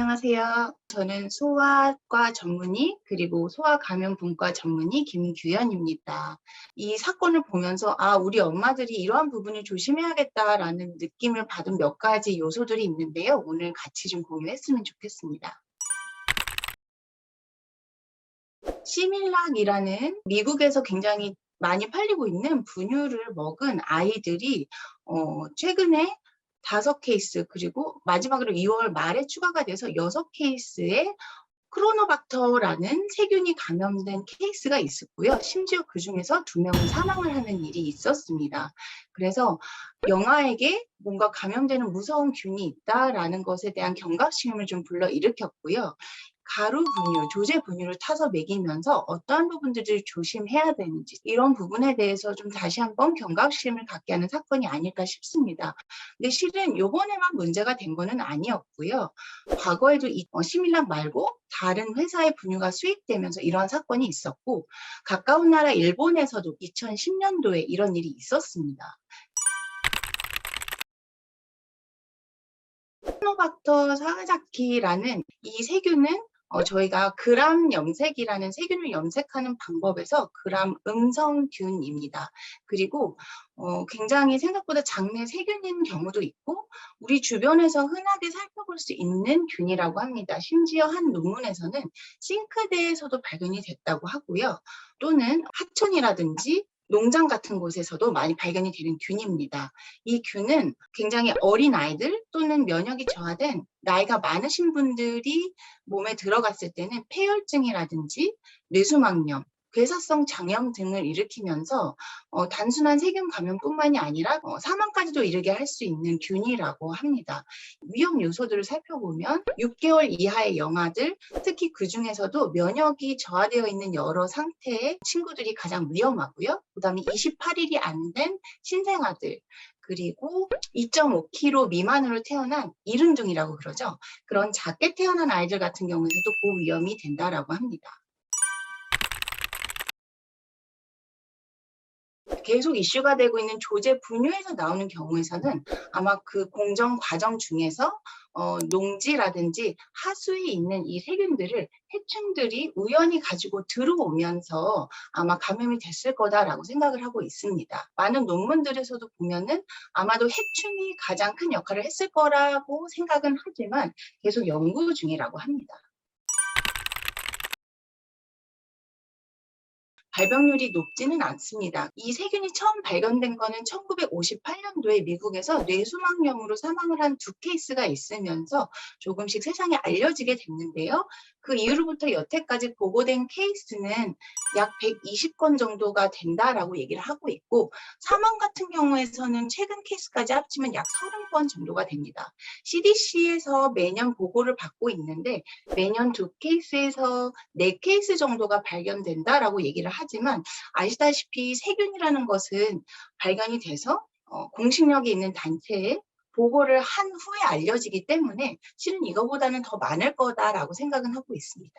안녕하세요. 저는 소아과 전문의 그리고 소아감염분과 전문의 김규현입니다. 이 사건을 보면서 우리 엄마들이 이러한 부분을 조심해야겠다라는 느낌을 받은 몇 가지 요소들이 있는데요. 오늘 같이 좀 공유했으면 좋겠습니다. 시밀락이라는 미국에서 굉장히 많이 팔리고 있는 분유를 먹은 아이들이 최근에 5케이스 그리고 마지막으로 2월 말에 추가가 돼서 6케이스의 크로노박터라는 세균이 감염된 케이스가 있었고요. 심지어 그중에서 2명은 사망을 하는 일이 있었습니다. 그래서 영아에게 뭔가 감염되는 무서운 균이 있다라는 것에 대한 경각심을 좀 불러일으켰고요. 가루 분유, 조제 분유를 타서 먹이면서 어떠한 부분들을 조심해야 되는지 이런 부분에 대해서 좀 다시 한번 경각심을 갖게 하는 사건이 아닐까 싶습니다. 근데 실은 요번에만 문제가 된 거는 아니었고요. 과거에도 시밀락 말고 다른 회사의 분유가 수입되면서 이러한 사건이 있었고 가까운 나라 일본에서도 2010년도에 이런 일이 있었습니다. 카노박터 사자키라는 이 세균은 저희가 그람 염색이라는 세균을 염색하는 방법에서 그람 음성균입니다. 그리고 굉장히 생각보다 장내 세균인 경우도 있고 우리 주변에서 흔하게 살펴볼 수 있는 균이라고 합니다. 심지어 한 논문에서는 싱크대에서도 발견이 됐다고 하고요. 또는 하천이라든지 농장 같은 곳에서도 많이 발견이 되는 균입니다. 이 균은 굉장히 어린 아이들 또는 면역이 저하된 나이가 많으신 분들이 몸에 들어갔을 때는 폐혈증이라든지 뇌수막염, 괴사성 장염 등을 일으키면서 단순한 세균 감염뿐만이 아니라 사망까지도 이르게 할 수 있는 균이라고 합니다. 위험 요소들을 살펴보면 6개월 이하의 영아들, 특히 그중에서도 면역이 저하되어 있는 여러 상태의 친구들이 가장 위험하고요. 그다음에 28일이 안 된 신생아들, 그리고 2.5kg 미만으로 태어난 이른종이라고 그러죠. 그런 작게 태어난 아이들 같은 경우에도 고위험이 된다라고 합니다. 계속 이슈가 되고 있는 조제 분유에서 나오는 경우에서는 아마 그 공정 과정 중에서 농지라든지 하수에 있는 이 세균들을 해충들이 우연히 가지고 들어오면서 아마 감염이 됐을 거다라고 생각을 하고 있습니다. 많은 논문들에서도 보면은 아마도 해충이 가장 큰 역할을 했을 거라고 생각은 하지만 계속 연구 중이라고 합니다. 발병률이 높지는 않습니다. 이 세균이 처음 발견된 거는 1958년도에 미국에서 뇌수막염으로 사망을 한 2케이스가 있으면서 조금씩 세상에 알려지게 됐는데요. 그 이후로부터 여태까지 보고된 케이스는 약 120건 정도가 된다라고 얘기를 하고 있고 사망 같은 경우에서는 최근 케이스까지 합치면 약 30건 정도가 됩니다. CDC에서 매년 보고를 받고 있는데 매년 2케이스에서 4케이스 정도가 발견된다라고 얘기를 하지만 아시다시피 세균이라는 것은 발견이 돼서 공식력이 있는 단체에 보고를 한 후에 알려지기 때문에 실은 이거보다는 더 많을 거다라고 생각은 하고 있습니다.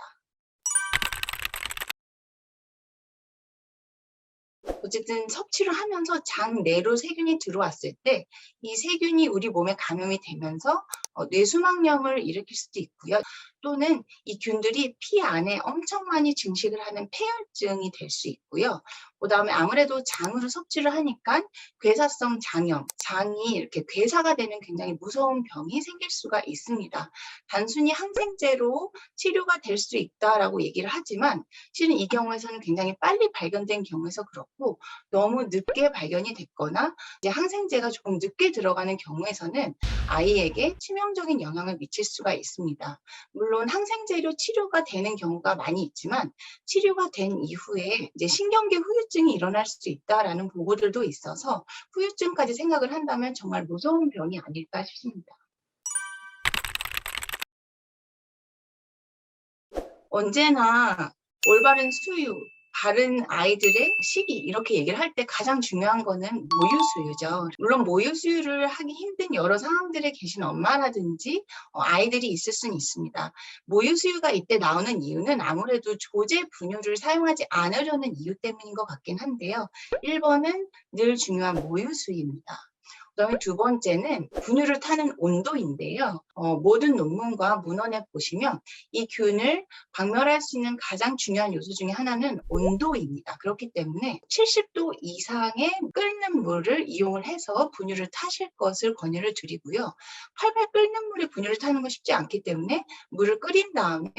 어쨌든 섭취를 하면서 장내로 세균이 들어왔을 때 이 세균이 우리 몸에 감염이 되면서 뇌수막염을 일으킬 수도 있고요. 또는 이 균들이 피 안에 엄청 많이 증식을 하는 폐혈증이 될 수 있고요. 그다음에 아무래도 장으로 섭취를 하니까 괴사성 장염, 장이 이렇게 괴사가 되는 굉장히 무서운 병이 생길 수가 있습니다. 단순히 항생제로 치료가 될 수 있다라고 얘기를 하지만 실은 이 경우에서는 굉장히 빨리 발견된 경우에서 그렇고 너무 늦게 발견이 됐거나 이제 항생제가 조금 늦게 들어가는 경우에서는 아이에게 치명적인 영향을 미칠 수가 있습니다. 물론 항생제로 치료가 되는 경우가 많이 있지만 치료가 된 이후에 이제 신경계 후유증이 일어날 수 있다라는 보고들도 있어서 후유증까지 생각을 한다면 정말 무서운 병이 아닐까 싶습니다. 언제나 올바른 수유, 바른 아이들의 시기 이렇게 얘기를 할 때 가장 중요한 거는 모유 수유죠. 물론 모유 수유를 하기 힘든 여러 상황들에 계신 엄마라든지 아이들이 있을 수는 있습니다. 모유 수유가 이때 나오는 이유는 아무래도 조제 분유를 사용하지 않으려는 이유 때문인 것 같긴 한데요. 1번은 늘 중요한 모유 수유입니다. 그다음에 두 번째는 분유를 타는 온도인데요. 모든 논문과 문헌에 보시면 이 균을 박멸할 수 있는 가장 중요한 요소 중에 하나는 온도입니다. 그렇기 때문에 70도 이상의 끓는 물을 이용을 해서 분유를 타실 것을 권유를 드리고요. 팔팔 끓는 물에 분유를 타는 건 쉽지 않기 때문에 물을 끓인 다음에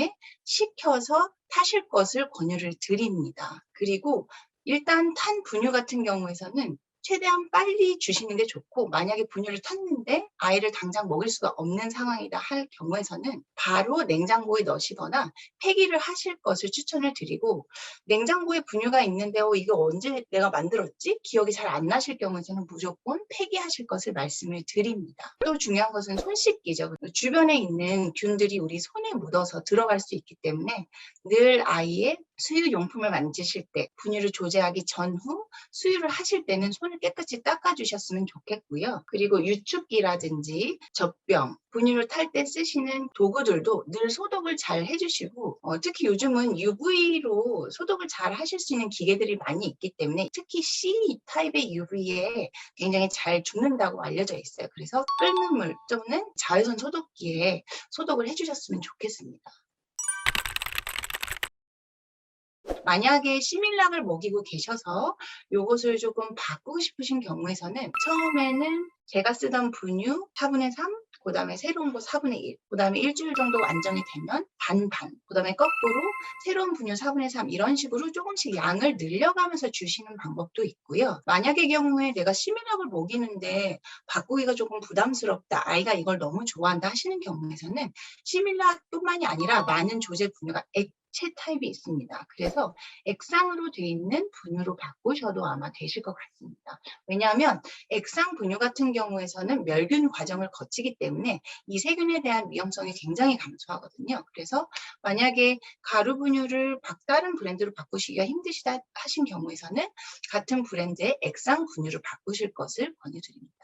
식혀서 타실 것을 권유를 드립니다. 그리고 일단 탄 분유 같은 경우에서는 최대한 빨리 주시는 게 좋고, 만약에 분유를 탔는데 아이를 당장 먹일 수가 없는 상황이다 할 경우에서는 바로 냉장고에 넣으시거나 폐기를 하실 것을 추천을 드리고, 냉장고에 분유가 있는데 이거 언제 내가 만들었지? 기억이 잘 안 나실 경우에는 무조건 폐기하실 것을 말씀을 드립니다. 또 중요한 것은 손 씻기죠. 주변에 있는 균들이 우리 손에 묻어서 들어갈 수 있기 때문에 늘 아이의 수유 용품을 만지실 때, 분유를 조제하기 전후 수유를 하실 때는 손을 깨끗이 닦아주셨으면 좋겠고요. 그리고 유축기라든지 젖병, 분유를 탈 때 쓰시는 도구들도 늘 소독을 잘 해주시고, 특히 요즘은 UV로 소독을 잘 하실 수 있는 기계들이 많이 있기 때문에 특히 C 타입의 UV에 굉장히 잘 죽는다고 알려져 있어요. 그래서 끓는 물 또는 자외선 소독기에 소독을 해주셨으면 좋겠습니다. 만약에 시밀락을 먹이고 계셔서 이것을 조금 바꾸고 싶으신 경우에서는 처음에는 제가 쓰던 분유 4분의 3, 그 다음에 새로운 거 4분의 1, 그 다음에 일주일 정도 완전히 되면 반반, 그 다음에 거꾸로 새로운 분유 4분의 3 이런 식으로 조금씩 양을 늘려가면서 주시는 방법도 있고요. 만약의 경우에 내가 시밀락을 먹이는데 바꾸기가 조금 부담스럽다, 아이가 이걸 너무 좋아한다 하시는 경우에서는 시밀락뿐만이 아니라 많은 조제 분유가 액체 타입이 있습니다. 그래서 액상으로 되어 있는 분유로 바꾸셔도 아마 되실 것 같습니다. 왜냐하면 액상 분유 같은 경우에서는 멸균 과정을 거치기 때문에 이 세균에 대한 위험성이 굉장히 감소하거든요. 그래서 만약에 가루 분유를 다른 브랜드로 바꾸시기가 힘드시다 하신 경우에서는 같은 브랜드의 액상 분유를 바꾸실 것을 권유드립니다.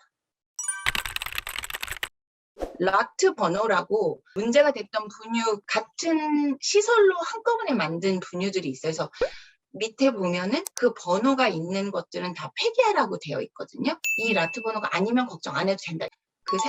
라트 버너라고 문제가 됐던 분유, 같은 시설로 한꺼번에 만든 분유들이 있어요. 그래서 밑에 보면은 그 번호가 있는 것들은 다 폐기하라고 되어 있거든요. 이 라트 번호가 아니면 걱정 안 해도 된다.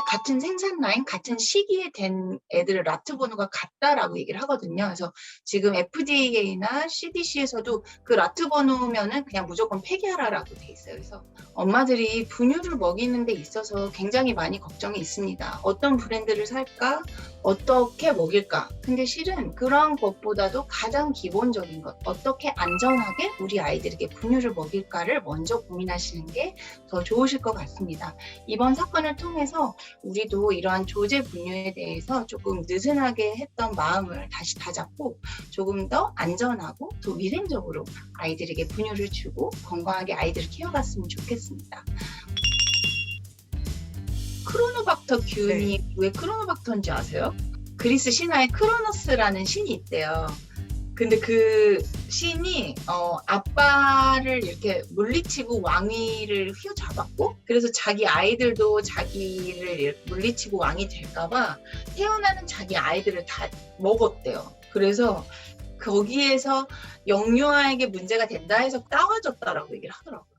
같은 생산 라인, 같은 시기에 된 애들의 라트 번호가 같다라고 얘기를 하거든요. 그래서 지금 FDA나 CDC에서도 그 라트 번호면은 그냥 무조건 폐기하라라고 돼 있어요. 그래서 엄마들이 분유를 먹이는 데 있어서 굉장히 많이 걱정이 있습니다. 어떤 브랜드를 살까? 어떻게 먹일까? 근데 실은 그런 것보다도 가장 기본적인 것, 어떻게 안전하게 우리 아이들에게 분유를 먹일까를 먼저 고민하시는 게 더 좋으실 것 같습니다. 이번 사건을 통해서 우리도 이러한 조제 분유에 대해서 조금 느슨하게 했던 마음을 다시 다잡고 조금 더 안전하고 더 위생적으로 아이들에게 분유를 주고 건강하게 아이들을 키워갔으면 좋겠습니다. 크로노박터 균이 왜 크로노박터인지 아세요? 그리스 신화에 크로노스라는 신이 있대요. 근데 그 신이 아빠를 이렇게 물리치고 왕위를 휘어잡았고, 그래서 자기 아이들도 자기를 물리치고 왕이 될까봐 태어나는 자기 아이들을 다 먹었대요. 그래서 거기에서 영유아에게 문제가 된다 해서 따와줬다라고 얘기를 하더라고요.